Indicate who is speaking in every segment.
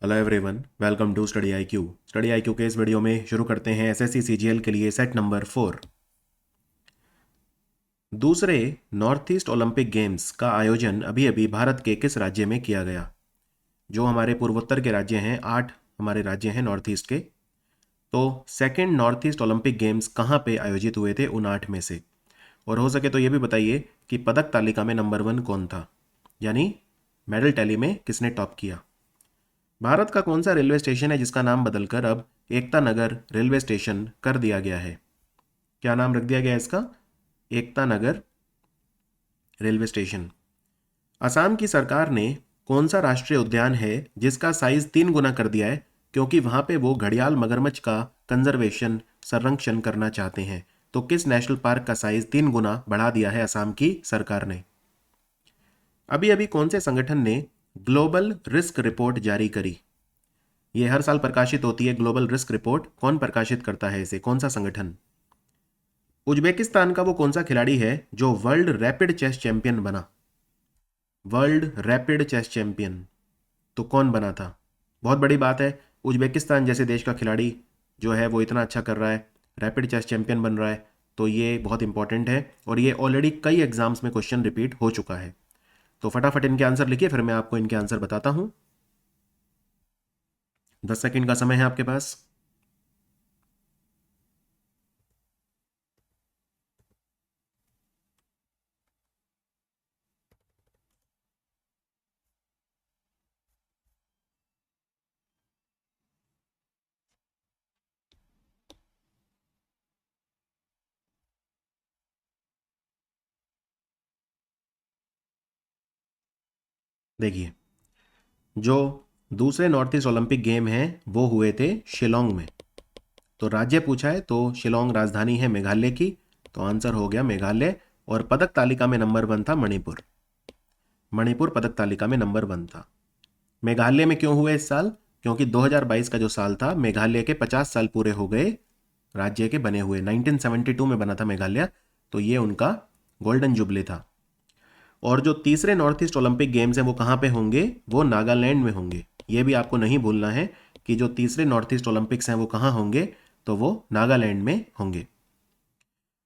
Speaker 1: Hello everyone, welcome to study I Q. Study I Q के इस video में शुरू करते हैं एसएससी सीजीएल के लिए सेट नंबर 4। दूसरे नॉर्थ ईस्ट ओलंपिक गेम्स का आयोजन अभी अभी भारत के किस राज्य में किया गया? जो हमारे पूर्वोत्तर के राज्य हैं, 8 हमारे राज्य हैं नॉर्थ ईस्ट के। तो second north east Olympic games कहाँ पे आयोजित हुए थे उन 8 में से? और हो सके तो ये भी बताइए कि पदक तालिका में नंबर 1 कौन था, यानी मेडल टैली में किसने टॉप किया। भारत का कौन सा रेलवे स्टेशन है जिसका नाम बदलकर अब एकता नगर रेलवे स्टेशन कर दिया गया है? क्या नाम रख दिया गया है इसका? Ekta Nagar railway station. असम की सरकार ने कौन सा राष्ट्रीय उद्यान है जिसका साइज 3 गुना कर दिया है, क्योंकि वहां पे वो घड़ियाल मगरमच्छ का कंजर्वेशन संरक्षण करना चाहते हैं? तो किस नेशनल पार्क का साइज 3 गुना बढ़ा दिया है असम की सरकार ने? अभी अभी कौन से संगठन ने ग्लोबल रिस्क रिपोर्ट जारी करी? ये हर साल प्रकाशित होती है ग्लोबल रिस्क रिपोर्ट। कौन प्रकाशित करता है इसे, कौन सा संगठन? उज्बेकिस्तान का वो कौन सा खिलाड़ी है जो वर्ल्ड रैपिड चेस चैंपियन बना? वर्ल्ड रैपिड चेस चैंपियन तो कौन बना था? बहुत बड़ी बात है, उज्बेकिस्तान जैसे देश का खिलाड़ी जो है वो इतना अच्छा कर रहा है, रैपिड चेस चैंपियन बन रहा है, तो ये बहुत इंपॉर्टेंट है और ये ऑलरेडी कई एग्जाम्स में क्वेश्चन रिपीट हो चुका है। तो फटाफट इनके आंसर लिखिए, फिर मैं आपको इनके आंसर बताता हूं। 10 सेकंड का समय है आपके पास। देखिए, जो दूसरे नॉर्थ ईस्ट ओलंपिक गेम हैं वो हुए थे शिलोंग में। तो राज्य पूछा है तो शिलोंग राजधानी है मेघालय की, तो आंसर हो गया मेघालय। और पदक तालिका में नंबर 1 था मणिपुर। मणिपुर पदक तालिका में नंबर 1 था। मेघालय में क्यों हुए इस साल? क्योंकि 2022 का जो साल था, मेघालय के 50 साल पूरे हो गए राज्य के बने हुए। 1972 में बना था मेघालय, तो ये उनका गोल्डन जुबली था। और जो तीसरे नॉर्थ ईस्ट ओलंपिक गेम्स हैं वो कहाँ पे होंगे? वो नागालैंड में होंगे। ये भी आपको नहीं भूलना है कि जो तीसरे नॉर्थ ईस्ट ओलंपिक्स हैं वो कहाँ होंगे, तो वो नागालैंड में होंगे।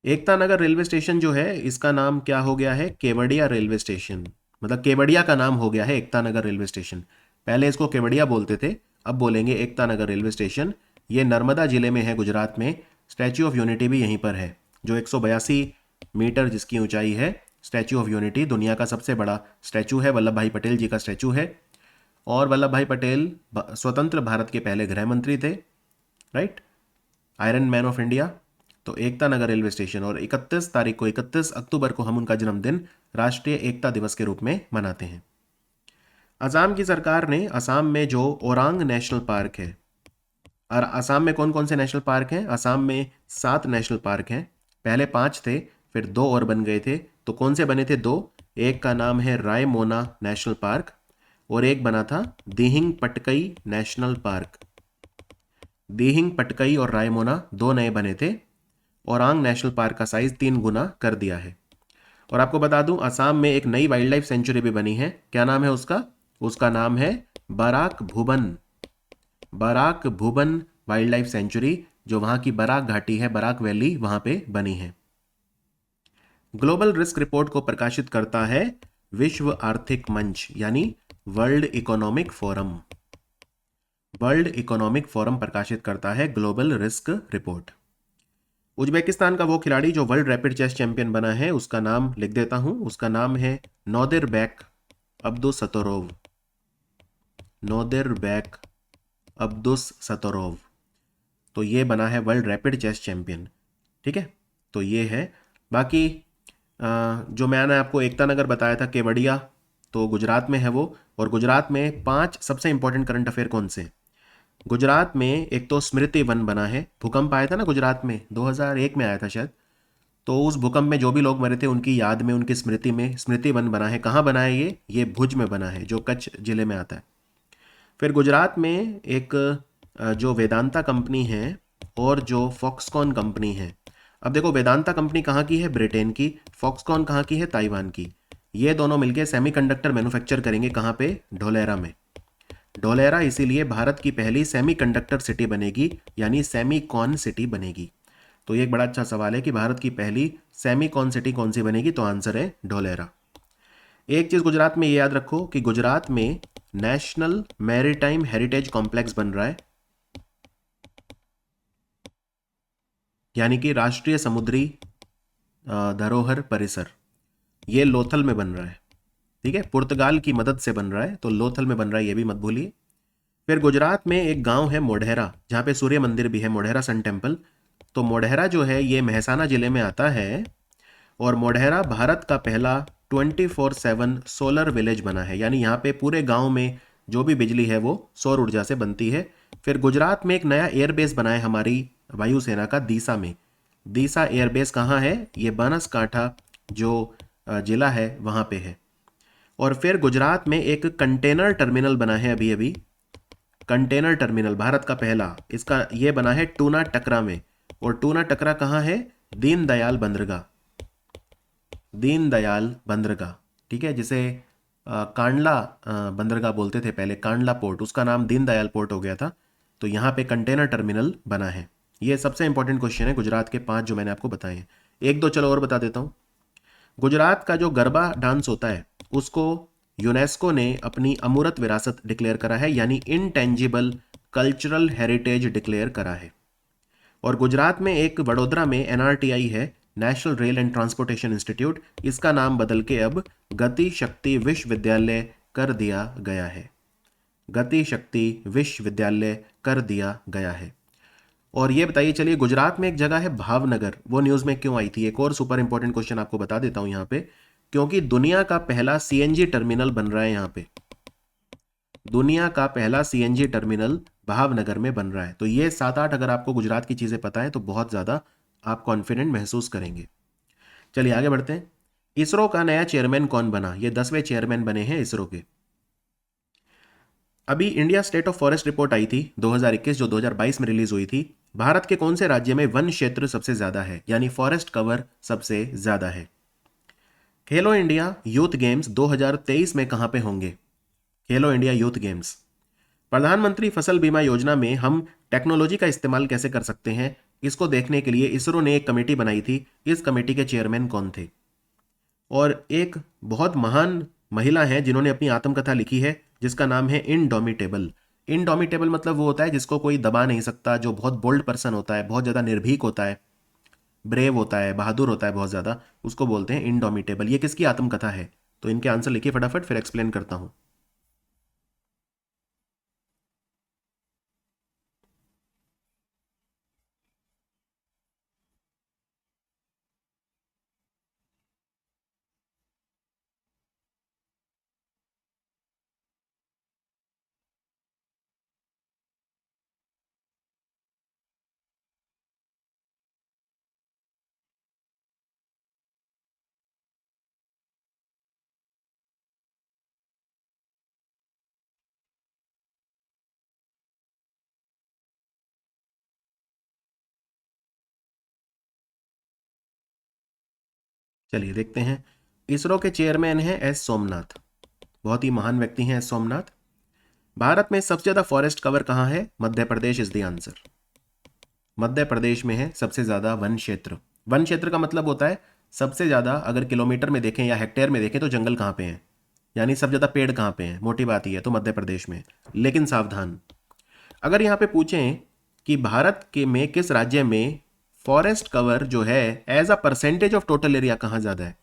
Speaker 1: एकता नगर रेलवे स्टेशन जो है इसका नाम क्या हो गया है? Kevadia railway station. मतलब केवड़िया का नाम हो गया है एकता नगर रेलवे स्टेशन। पहले इसको केवड़िया बोलते थे, अब बोलेंगे एकता नगर रेलवे स्टेशन। ये नर्मदा जिले में है गुजरात में। स्टैच्यू ऑफ यूनिटी भी यहीं पर है, जो 182 मीटर जिसकी ऊंचाई है। स्टैच्यू ऑफ यूनिटी दुनिया का सबसे बड़ा स्टैच्यू है, वल्लभ भाई पटेल जी का स्टैच्यू है। और वल्लभ भाई पटेल स्वतंत्र भारत के पहले गृह मंत्री थे, right, iron man of India. तो एकता नगर रेलवे स्टेशन, और 31 तारीख को, 31 अक्टूबर को हम उनका जन्मदिन राष्ट्रीय एकता दिवस के रूप में मनाते हैं। असम की सरकार ने असम में जो ओरांग नेशनल पार्क है, और असम में कौन कौन से नेशनल पार्क हैं? असम में 7 नेशनल पार्क हैं। पहले 5 थे, फिर 2 और बन गए थे। तो कौन से बने थे 2? एक का नाम है रायमोना नेशनल पार्क, और एक बना था दिहिंग पटकई नेशनल पार्क। दिहिंग पटकई और रायमोना 2 नए बने थे। ओरांग नेशनल पार्क का साइज 3 गुना कर दिया है। और आपको बता दूं, असम में एक नई वाइल्ड लाइफ सेंचुरी भी बनी है। क्या नाम है उसका? उसका नाम है Barak Bhuban. Barak Bhuban wildlife sanctuary, जो वहां की बराक घाटी है, बराक वैली, वहां पे बनी है। ग्लोबल रिस्क रिपोर्ट को प्रकाशित करता है विश्व आर्थिक मंच, यानी world economic forum. World economic forum प्रकाशित करता है ग्लोबल रिस्क रिपोर्ट। उज्बेकिस्तान का वो खिलाड़ी जो वर्ल्ड रैपिड चेस चैंपियन बना है, उसका नाम लिख देता हूं। उसका नाम है नोदिरबेक अब्दुसतोरोव। नोदिरबेक अब्दुसतोरोव। तो ये बना है वर्ल्ड रैपिड चेस चैंपियन। ठीक है, तो ये है। बाकी जो मैंने आपको एकता नगर बताया था केवड़िया, तो गुजरात में है वो। और गुजरात में 5 सबसे इंपॉर्टेंट करंट अफेयर कौन से? गुजरात में एक तो स्मृति वन बना है। भूकंप आया था ना गुजरात में, 2001 में आया था शायद। तो उस भूकंप में जो भी लोग मरे थे उनकी याद में, उनकी स्मृति में स्मृति वन बना है। कहाँ बना है ये भुज में बना है, जो कच्छ जिले में आता है। फिर गुजरात में एक जो वेदांता कंपनी है और जो फॉक्सकॉन कंपनी है। अब देखो, वेदांता कंपनी कहाँ की है? ब्रिटेन की। फॉक्सकॉन कहाँ की है? ताइवान की। ये दोनों मिलकर सेमीकंडक्टर मैन्युफैक्चर करेंगे। कहाँ पे? ढोलेरा में। ढोलेरा इसीलिए भारत की पहली सेमीकंडक्टर सिटी बनेगी, यानी सेमीकॉन सिटी बनेगी। तो ये एक बड़ा अच्छा सवाल है कि भारत की पहली सेमीकॉन सिटी कौन सी बनेगी, तो आंसर है ढोलेरा। एक चीज गुजरात में ये याद रखो कि गुजरात में नेशनल मैरीटाइम हेरिटेज कॉम्प्लेक्स बन रहा है, यानी कि राष्ट्रीय समुद्री धरोहर परिसर, ये लोथल में बन रहा है। ठीक है, पुर्तगाल की मदद से बन रहा है, तो लोथल में बन रहा है, ये भी मत भूलिए। फिर गुजरात में एक गांव है मोढेरा, जहां पे सूर्य मंदिर भी है, मोढेरा सन टेम्पल। तो मोढेरा जो है ये मेहसाना जिले में आता है, और मोढेरा भारत का पहला 24/7 सोलर विलेज बना है, यानी यहाँ पे पूरे गांव में जो भी बिजली है वो सौर ऊर्जा से बनती है। फिर गुजरात में एक नया एयरबेस बना है हमारी वायुसेना का, दीसा में। दीसा एयरबेस कहाँ है, ये बनासकांठा जो जिला है वहाँ पे है। और फिर गुजरात में एक कंटेनर टर्मिनल बना है अभी अभी, कंटेनर टर्मिनल भारत का पहला, इसका ये बना है टूना टकरा में। और टूना टकरा कहाँ है, दीनदयाल बंदरगाह, दीनदयाल बंदरगाह। ठीक है, जिसे कांडला बंदरगाह बोलते थे पहले, कांडला पोर्ट, उसका नाम दीनदयाल पोर्ट हो गया था। तो यहाँ पे कंटेनर टर्मिनल बना है। ये सबसे इंपॉर्टेंट क्वेश्चन है गुजरात के 5 जो मैंने आपको बताए हैं। एक दो चलो और बता देता हूँ। गुजरात का जो गरबा डांस होता है उसको यूनेस्को ने अपनी अमूर्त विरासत डिक्लेयर करा है, यानी इनटेंजिबल कल्चरल हेरिटेज डिक्लेयर करा है। और गुजरात में एक वडोदरा में एनआरटीआई है, national rail and transportation institute, इसका नाम बदल के अब गति शक्ति विश्वविद्यालय कर दिया गया है, गति शक्ति विश्वविद्यालय कर दिया गया है। और ये बताइए चलिए, गुजरात में एक जगह है भावनगर, वो न्यूज़ में क्यों आई थी? एक और सुपर इंपॉर्टेंट क्वेश्चन आपको बता देता हूं यहाँ पे, क्योंकि दुनिया का पहला सीएनजी टर्मिनल बन रहा है यहाँ पे, दुनिया का पहला सीएनजी टर्मिनल भावनगर में बन रहा है। तो ये 7-8 अगर आपको गुजरात की चीज़ें पता है तो बहुत ज़्यादा आप कॉन्फिडेंट महसूस करेंगे। चलिए आगे बढ़ते हैं। इसरो का नया चेयरमैन कौन बना? ये 10वें चेयरमैन बने हैं इसरो के। अभी India State of Forest Report आई थी 2021, जो 2022 में रिलीज हुई थी। भारत के कौन से राज्य में वन क्षेत्र सबसे ज्यादा है, यानी फॉरेस्ट कवर सबसे ज्यादा है? खेलो इंडिया यूथ गेम्स 2023 में कहां पे होंगे? खेलो इंडिया यूथ गेम्स। प्रधानमंत्री फसल बीमा योजना में हम टेक्नोलॉजी का इस्तेमाल कैसे कर सकते हैं, इसको देखने के लिए इसरो ने एक कमेटी बनाई थी। इस कमेटी के चेयरमैन कौन थे? और एक बहुत महान महिला है जिन्होंने अपनी आत्मकथा लिखी है, जिसका नाम है इनडोमिटेबल। इनडोमिटेबल मतलब वो होता है जिसको कोई दबा नहीं सकता, जो बहुत बोल्ड पर्सन होता है, बहुत ज़्यादा निर्भीक होता है, ब्रेव होता है, बहादुर होता है बहुत ज़्यादा, उसको बोलते हैं इनडोमिटेबल। ये किसकी आत्मकथा है? तो इनके आंसर लिखिए फटाफट, फिर एक्सप्लेन करता हूं। चलिए देखते हैं। इसरो के चेयरमैन हैं एस सोमनाथ, बहुत ही महान व्यक्ति हैं एस सोमनाथ। भारत में सबसे ज्यादा फॉरेस्ट कवर कहां है? Madhya Pradesh is the answer. Madhya Pradesh में है सबसे ज्यादा वन क्षेत्र। वन क्षेत्र का मतलब होता है सबसे ज्यादा, अगर किलोमीटर में देखें या हेक्टेयर में देखें तो जंगल कहां पे हैं, यानी सबसे ज्यादा पेड़ कहां पे हैं, मोटी बात ही है, तो मध्य प्रदेश में। लेकिन सावधान, अगर यहां पे पूछें कि भारत के में किस राज्य में फॉरेस्ट कवर जो है as a percentage of total area कहां ज्यादा है,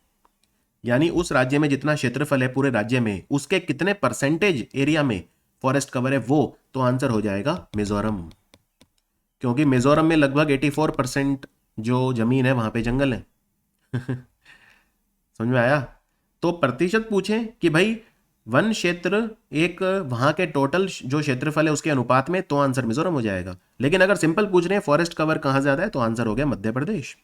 Speaker 1: यानी उस राज्य में जितना क्षेत्रफल है पूरे राज्य में उसके कितने परसेंटेज एरिया में फॉरेस्ट कवर है, वो तो आंसर हो जाएगा मिजोरम। क्योंकि मिजोरम में लगभग 84% जो जमीन है वहां पे जंगल है। समझ में आया? तो प्रतिशत पूछें कि भाई वन क्षेत्र एक वहां के टोटल जो क्षेत्रफल है उसके अनुपात में, तो आंसर मिजोरम हो जाएगा। लेकिन अगर सिंपल पूछ रहे हैं फॉरेस्ट कवर कहां ज्यादा है, तो आंसर हो गया मध्य प्रदेश।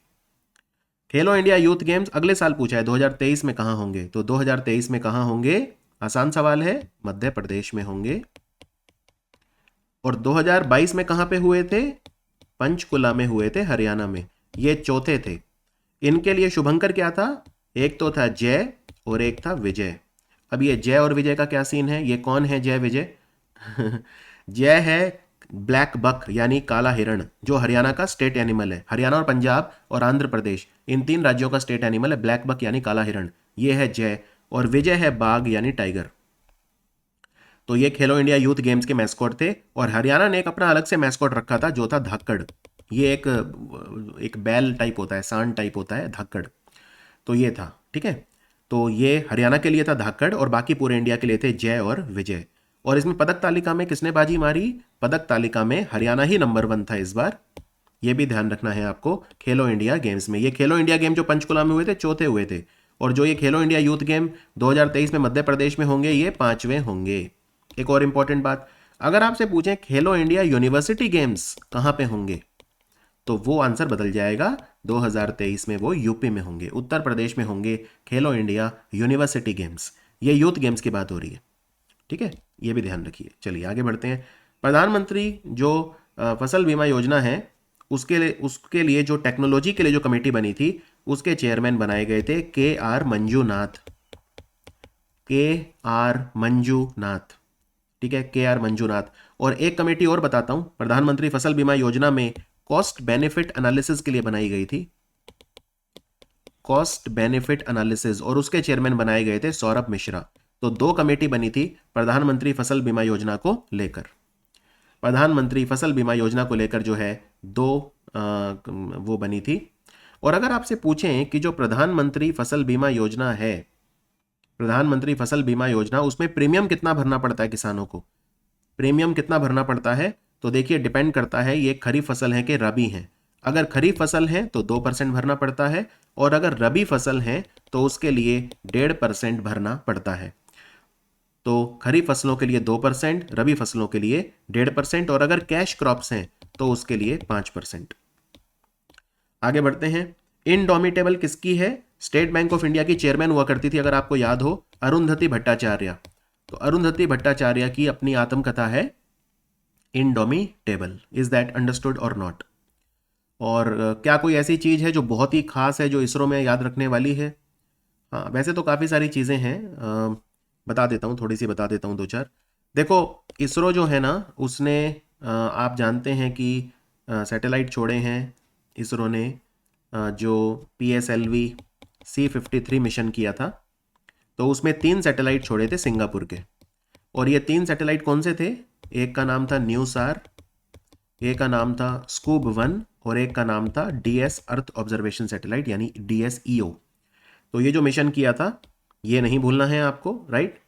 Speaker 1: खेलो इंडिया यूथ गेम्स अगले साल पूछा है 2023 में कहां होंगे, तो 2023 में कहां होंगे? आसान सवाल है, मध्य प्रदेश में होंगे। और 2022 में कहां पे हुए थे? पंचकुला में हुए थे, हरियाणा में। ये चौथे थे। इनके लिए शुभंकर क्या था? एक तो था जय और एक था विजय। अब ये जय और विजय का क्या सीन है, ये कौन है जय विजय? जय है ब्लैक बक यानी काला हिरण, जो हरियाणा का स्टेट एनिमल है। हरियाणा और पंजाब और आंध्र प्रदेश, इन तीन राज्यों का स्टेट एनिमल है ब्लैक बक यानी काला हिरण। ये है जय। और विजय है बाघ यानी टाइगर। तो ये खेलो इंडिया यूथ गेम्स के मैस्कॉट थे। और हरियाणा ने एक अपना अलग से मैस्कॉट रखा था जो था धाकड़। ये एक बैल टाइप होता है, सांड टाइप होता है धाकड़। तो ये था, ठीक है। तो ये हरियाणा के लिए था धाकड़ और बाकी पूरे इंडिया के लिए थे जय और विजय। और इसमें पदक तालिका में किसने बाजी मारी? पदक तालिका में हरियाणा ही नंबर 1 था इस बार। ये भी ध्यान रखना है आपको खेलो इंडिया गेम्स में। ये खेलो इंडिया गेम जो पंचकुला में हुए थे, चौथे हुए थे। और जो ये खेलो इंडिया यूथ गेम 2023 में मध्य प्रदेश में होंगे, ये 5वें होंगे। एक और इंपॉर्टेंट बात, अगर आपसे पूछें खेलो इंडिया यूनिवर्सिटी गेम्स कहाँ पे होंगे, तो वो आंसर बदल जाएगा। 2023 में वो यूपी में होंगे, उत्तर प्रदेश में होंगे खेलो इंडिया यूनिवर्सिटी गेम्स। ये यूथ गेम्स की बात हो रही है, ठीक है। ये भी ध्यान रखिए। चलिए आगे बढ़ते हैं। प्रधानमंत्री जो फसल बीमा योजना है, उसके लिए जो टेक्नोलॉजी के लिए जो कमेटी बनी थी, उसके चेयरमैन बनाए गए थे के आर मंजूनाथ। के आर मंजूनाथ, ठीक है, के आर मंजूनाथ। और एक कमेटी और बताता हूं, प्रधानमंत्री फसल बीमा योजना में कॉस्ट बेनिफिट एनालिसिस के लिए बनाई गई थी, कॉस्ट बेनिफिट एनालिसिस, और उसके चेयरमैन बनाए गए थे सौरभ मिश्रा। तो 2 कमेटी बनी थी प्रधानमंत्री फसल बीमा योजना को लेकर। प्रधानमंत्री फसल बीमा योजना को लेकर जो है 2 वो बनी थी। और अगर आपसे पूछें कि जो प्रधानमंत्री फसल बीमा योजना है, प्रधानमंत्री फसल बीमा योजना, उसमें प्रीमियम कितना भरना पड़ता है किसानों को? प्रीमियम कितना भरना पड़ता है? तो देखिए डिपेंड करता है ये खरीफ फसल है कि रबी है। अगर खरीफ फसल है तो 2% भरना पड़ता है, और अगर रबी फसल है तो उसके लिए 1.5% भरना पड़ता है। तो खरीफ फसलों के लिए 2%, रबी फसलों के लिए 1.5%, और अगर कैश क्रॉप्स हैं तो उसके लिए 5%। आगे बढ़ते हैं। इनडोमिटेबल किसकी है? स्टेट बैंक ऑफ इंडिया की चेयरमैन हुआ करती थी, अगर आपको याद हो, अरुंधति भट्टाचार्य। तो अरुंधति भट्टाचार्य की अपनी आत्मकथा है इनडोमिटेबल। इज दैट अंडरस्टूड और नॉट? और क्या कोई ऐसी चीज है जो बहुत ही खास है, जो इसरो में याद रखने वाली है? हाँ, वैसे तो काफ़ी सारी चीज़ें हैं। बता देता हूँ, थोड़ी सी बता देता हूँ, 2-4। देखो, इसरो जो है ना, उसने आप जानते हैं कि सैटेलाइट छोड़े हैं इसरो ने, जो PSLV C53 मिशन किया था। तो उसमें 3 सैटेलाइट छोड़े थे सिंगापुर के। और ये 3 सैटेलाइट कौन से थे? एक का नाम था न्यूसार, एक का नाम था स्कूब 1, और एक का नाम था DS अर्थ ऑब्जर्वेशन सैटेलाइट यानी DSEO। तो ये जो मिशन किया था, ये नहीं भूलना है आपको, राइट।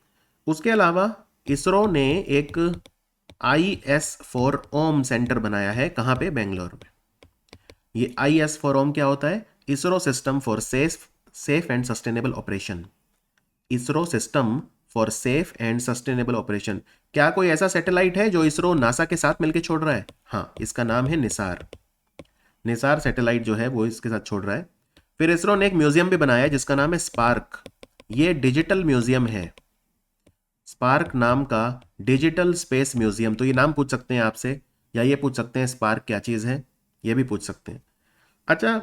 Speaker 1: उसके अलावा इसरो ने एक IS4OM सेंटर बनाया है, कहाँ पे? बेंगलोर में। ये IS4OM क्या होता है? ISRO system for safe and sustainable operation. ISRO system for safe and sustainable operation. क्या कोई ऐसा सैटेलाइट है जो इसरो नासा के साथ मिलकर छोड़ रहा है? हाँ, इसका नाम है निसार। निसार सैटेलाइट जो है वो इसके साथ छोड़ रहा है। फिर इसरो ने एक म्यूजियम भी बनाया है जिसका नाम है स्पार्क। ये डिजिटल म्यूजियम है, स्पार्क नाम का डिजिटल स्पेस म्यूजियम। तो ये नाम पूछ सकते हैं आपसे, या ये पूछ सकते हैं स्पार्क क्या चीज़ है, ये भी पूछ सकते हैं। अच्छा,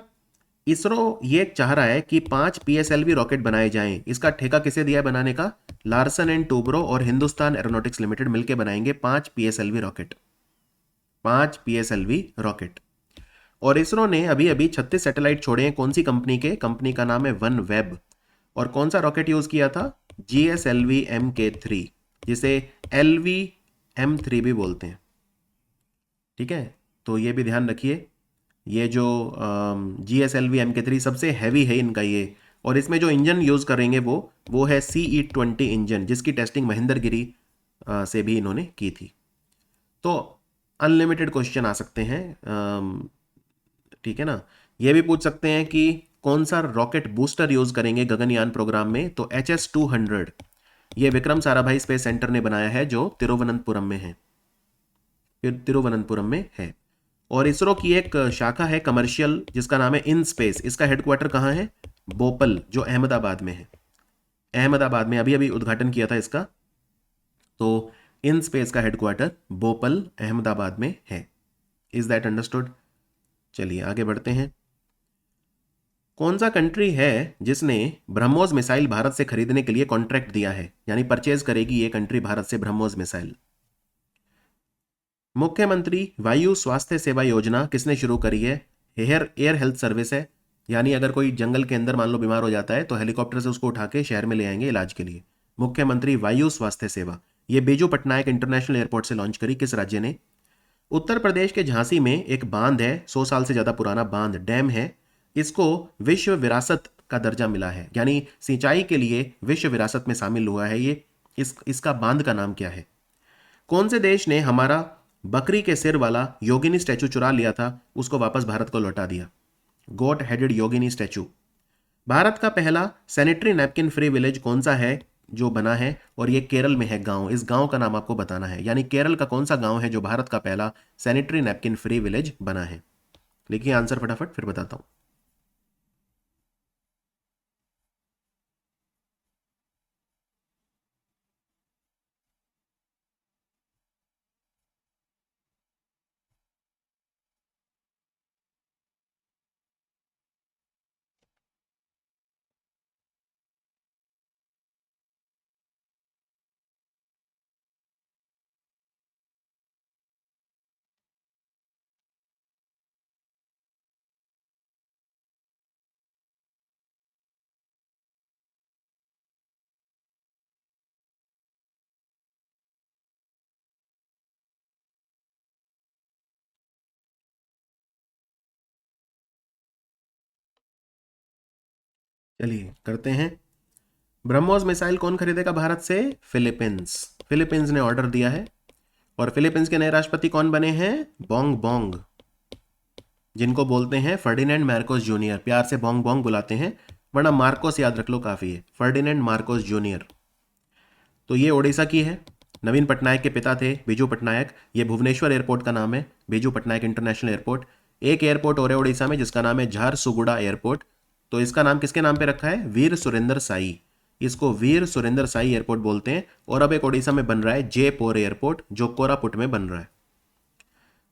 Speaker 1: इसरो ये चाह रहा है कि 5 PSLV रॉकेट बनाए जाएं। इसका ठेका किसे दिया है बनाने का? लार्सन एंड टूब्रो और हिंदुस्तान एरोनॉटिक्स लिमिटेड मिलकर बनाएंगे 5 PSLV रॉकेट, 5 PSLV रॉकेट। और इसरो ने अभी अभी 36 सैटेलाइट छोड़े हैं। कौन सी कंपनी के? कंपनी का नाम है वन वेब। और कौन सा रॉकेट यूज किया था? GSLV Mk3, जिसे LV-M3 भी बोलते हैं, ठीक है। तो ये भी ध्यान रखिए, ये जो GSLV Mk3 सबसे हैवी है इनका ये। और इसमें जो इंजन यूज करेंगे वो है CE20 इंजन, जिसकी टेस्टिंग महेंद्रगिरी से भी इन्होंने की थी। तो अनलिमिटेड क्वेश्चन आ सकते हैं, ठीक है ना। ये भी पूछ सकते हैं कि कौन सा रॉकेट बूस्टर यूज करेंगे गगनयान प्रोग्राम में? तो HS-200 ये विक्रम साराभाई स्पेस सेंटर ने बनाया है, जो तिरुवनंतपुरम में है, तिरुवनंतपुरम में है। और इसरो की एक शाखा है कमर्शियल, जिसका नाम है इन स्पेस। इसका हेडक्वार्टर कहाँ है? बोपल, जो अहमदाबाद में है। अहमदाबाद में अभी अभी उद्घाटन किया था इसका। तो इन स्पेस का हेडक्वार्टर बोपल अहमदाबाद में है। Is that understood? चलिए आगे बढ़ते हैं। कौन सा कंट्री है जिसने ब्रह्मोस मिसाइल भारत से खरीदने के लिए कॉन्ट्रैक्ट दिया है, यानी परचेज करेगी ये कंट्री भारत से ब्रह्मोस मिसाइल? मुख्यमंत्री वायु स्वास्थ्य सेवा योजना किसने शुरू करी है? एयर एयर हेल्थ सर्विस है। यानी अगर कोई जंगल के अंदर मान लो बीमार हो जाता है तो हेलीकॉप्टर से उसको उठा के शहर में ले आएंगे इलाज के लिए। मुख्यमंत्री वायु स्वास्थ्य सेवा, ये बीजू पटनायक इंटरनेशनल एयरपोर्ट से लॉन्च करी, किस राज्य ने? उत्तर प्रदेश के झांसी में एक बांध है, 100 साल से ज्यादा पुराना बांध, डैम है। इसको विश्व विरासत का दर्जा मिला है, यानी सिंचाई के लिए विश्व विरासत में शामिल हुआ है ये। इसका बांध का नाम क्या है? कौन से देश ने हमारा बकरी के सिर वाला योगिनी स्टैचू चुरा लिया था, उसको वापस भारत को लौटा दिया? गोट हेडेड योगिनी स्टैचू। भारत का पहला सैनिटरी नैपकिन फ्री विलेज कौन सा है जो बना है? और ये केरल में है गांव। इस गांव का नाम आपको बताना है, यानी केरल का कौन सा गांव है जो भारत का पहला सैनिटरी नैपकिन फ्री विलेज बना है? लिखिए आंसर फटाफट, फिर बताता हूं। चलिए करते हैं। ब्रह्मोस मिसाइल कौन खरीदेगा भारत से? फिलीपींस। फिलीपींस ने ऑर्डर दिया है। और फिलीपींस के नए राष्ट्रपति कौन बने हैं? बोंग बोंग, जिनको बोलते हैं फर्डिनेंड मार्कोस जूनियर। प्यार से बोंग बोंग बुलाते हैं, वरना मार्कोस याद रख लो काफी है। Ferdinand Marcos junior. तो ये ओडिशा की है। नवीन पटनायक के पिता थे बीजू पटनायक। ये भुवनेश्वर एयरपोर्ट का नाम है, बीजू पटनायक इंटरनेशनल एयरपोर्ट। एक एयरपोर्ट और है उड़ीसा में जिसका नाम है झारसुगुड़ा एयरपोर्ट। तो इसका नाम किसके नाम पे रखा है? वीर सुरेंद्र साई। इसको वीर सुरेंद्र साई एयरपोर्ट बोलते हैं। और अब एक ओडिशा में बन रहा है जयपुर एयरपोर्ट, जो कोरापुट में बन रहा है।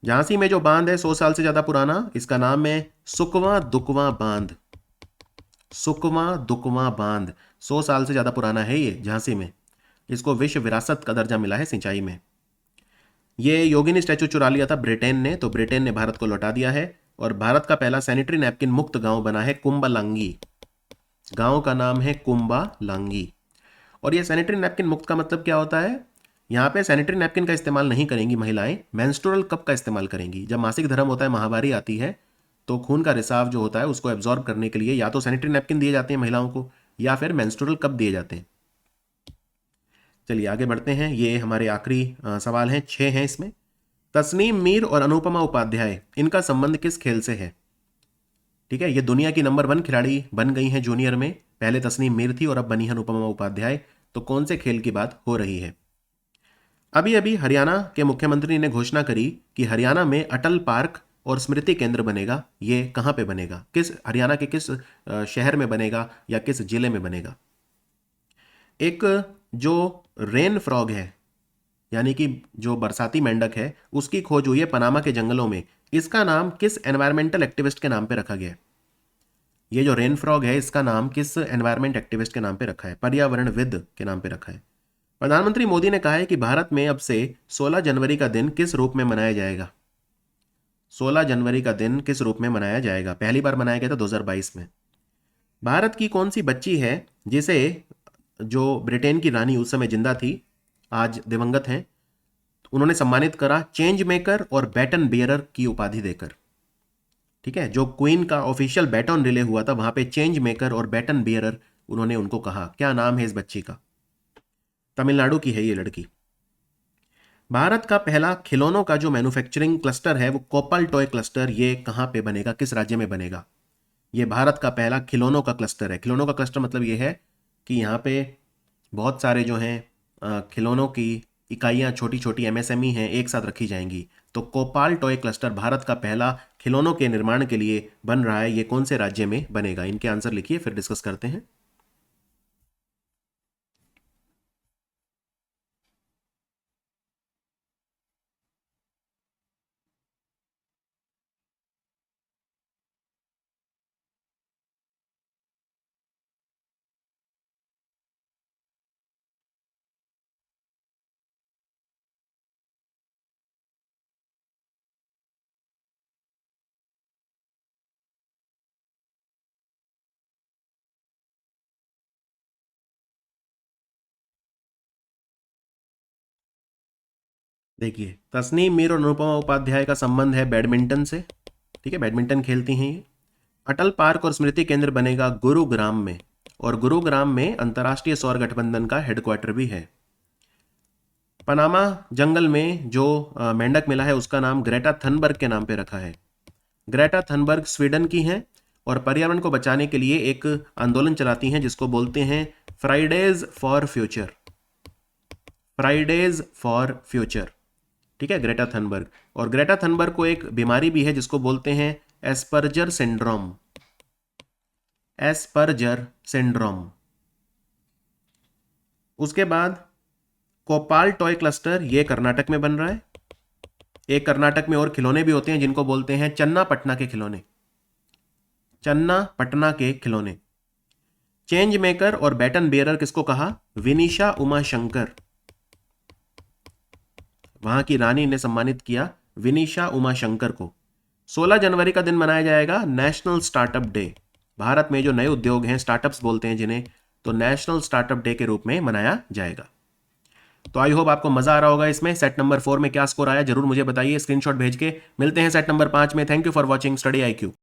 Speaker 1: झांसी में जो बांध है 100 साल से ज्यादा पुराना, इसका नाम है सुकवा दुकवा बांध। सुकवा दुकवा बांध 100 साल से ज्यादा पुराना है ये झांसी में। इसको विश्व विरासत का दर्जा मिला है सिंचाई में। ये योगिनी स्टैचू चुरा लिया था ब्रिटेन ने, तो ब्रिटेन ने भारत को लौटा दिया है। और भारत का पहला सैनिटरी नैपकिन मुक्त गांव बना है कुंबालांगी। गांव का नाम है कुंबालांगी। और ये सैनिटरी नैपकिन मुक्त का मतलब क्या होता है? यहाँ पे सैनिटरी नैपकिन का इस्तेमाल नहीं करेंगी महिलाएं, मेंस्ट्रुअल कप का इस्तेमाल करेंगी। जब मासिक धर्म होता है, माहवारी आती है, तो खून का रिसाव जो होता है उसको एब्जॉर्ब करने के लिए या तो सैनिटरी नैपकिन दिए जाते हैं महिलाओं को, या फिर मेंस्ट्रुअल कप दिए जाते हैं। चलिए आगे बढ़ते हैं। ये हमारे आखिरी सवाल हैं, 6 हैं इसमें। तस्नीम मीर और अनुपमा उपाध्याय, इनका संबंध किस खेल से है? ठीक है, ये दुनिया की नंबर 1 खिलाड़ी बन गई हैं जूनियर में। पहले तस्नीम मीर थी और अब बनी है अनुपमा उपाध्याय। तो कौन से खेल की बात हो रही है? अभी अभी हरियाणा के मुख्यमंत्री ने घोषणा करी कि हरियाणा में अटल पार्क और स्मृति केंद्र बनेगा। ये कहाँ पे बनेगा? किस हरियाणा के किस शहर में बनेगा या किस जिले में बनेगा? एक जो रेन फ्रॉग है, यानी कि जो बरसाती मेंढक है, उसकी खोज हुई है पनामा के जंगलों में। इसका नाम किस एनवायरमेंटल एक्टिविस्ट के नाम पे रखा गया है? ये जो रेन फ्रॉग है, इसका नाम किस एनवायरमेंट एक्टिविस्ट के नाम पे रखा है? पर्यावरणविद के नाम पे रखा है। प्रधानमंत्री मोदी ने कहा है कि भारत में अब से 16 जनवरी का दिन किस रूप में मनाया जाएगा? 16 जनवरी का दिन किस रूप में मनाया जाएगा? पहली बार मनाया गया था 2022 में। भारत की कौन सी बच्ची है जिसे, जो ब्रिटेन की रानी उस समय जिंदा थी, आज दिवंगत हैं, उन्होंने सम्मानित करा चेंज मेकर और बैटन बियरर की उपाधि देकर? ठीक है, जो क्वीन का ऑफिशियल बैटन रिले हुआ था वहां पे चेंज मेकर और बैटन बियरर उन्होंने उनको कहा। क्या नाम है इस बच्ची का? तमिलनाडु की है ये लड़की। भारत का पहला खिलौनों का जो मैन्युफैक्चरिंग क्लस्टर है वो कोपल टॉय क्लस्टर, ये कहाँ पे बनेगा, किस राज्य में बनेगा? ये भारत का पहला खिलौनों का क्लस्टर है। खिलौनों का क्लस्टर मतलब ये है कि यहाँ पे बहुत सारे जो हैं खिलौनों की इकाइयाँ, छोटी छोटी एमएसएमई हैं, एक साथ रखी जाएंगी। तो कोपाल टॉय क्लस्टर भारत का पहला खिलौनों के निर्माण के लिए बन रहा है। ये कौन से राज्य में बनेगा? इनके आंसर लिखिए, फिर डिस्कस करते हैं। देखिए, तस्नीम मीर और अनुपमा उपाध्याय का संबंध है बैडमिंटन से। ठीक है, बैडमिंटन खेलती हैं ये। अटल पार्क और स्मृति केंद्र बनेगा गुरुग्राम में, और गुरुग्राम में अंतर्राष्ट्रीय सौर गठबंधन का हेडक्वार्टर भी है। पनामा जंगल में जो मेंढक मिला है उसका नाम ग्रेटा थनबर्ग के नाम पे रखा है। ग्रेटा थनबर्ग स्वीडन की हैं और पर्यावरण को बचाने के लिए एक आंदोलन चलाती हैं जिसको बोलते हैं Fridays for future. Fridays for future. ठीक है, ग्रेटा थनबर्ग। और ग्रेटा थनबर्ग को एक बीमारी भी है जिसको बोलते हैं एस्पर्जर सिंड्रोम। Asperger syndrome. उसके बाद कोपाल टॉय क्लस्टर, ये कर्नाटक में बन रहा है। एक कर्नाटक में और खिलौने भी होते हैं जिनको बोलते हैं चन्ना पटना के खिलौने। चन्ना पटना के खिलौने। चेंज मेकर और बैटन बेयरर किसको कहा? विनीशा उमा शंकर। वहां की रानी ने सम्मानित किया विनीशा उमा शंकर को। 16 जनवरी का दिन मनाया जाएगा नेशनल स्टार्टअप डे। भारत में जो नए उद्योग हैं, स्टार्टअप्स बोलते हैं जिन्हें, तो नेशनल स्टार्टअप डे के रूप में मनाया जाएगा। तो आई होप आपको मजा आ रहा होगा इसमें। सेट नंबर 4 में क्या स्कोर आया जरूर मुझे बताइए स्क्रीनशॉट भेज के। मिलते हैं सेट नंबर 5 में। Thank you for watching study IQ।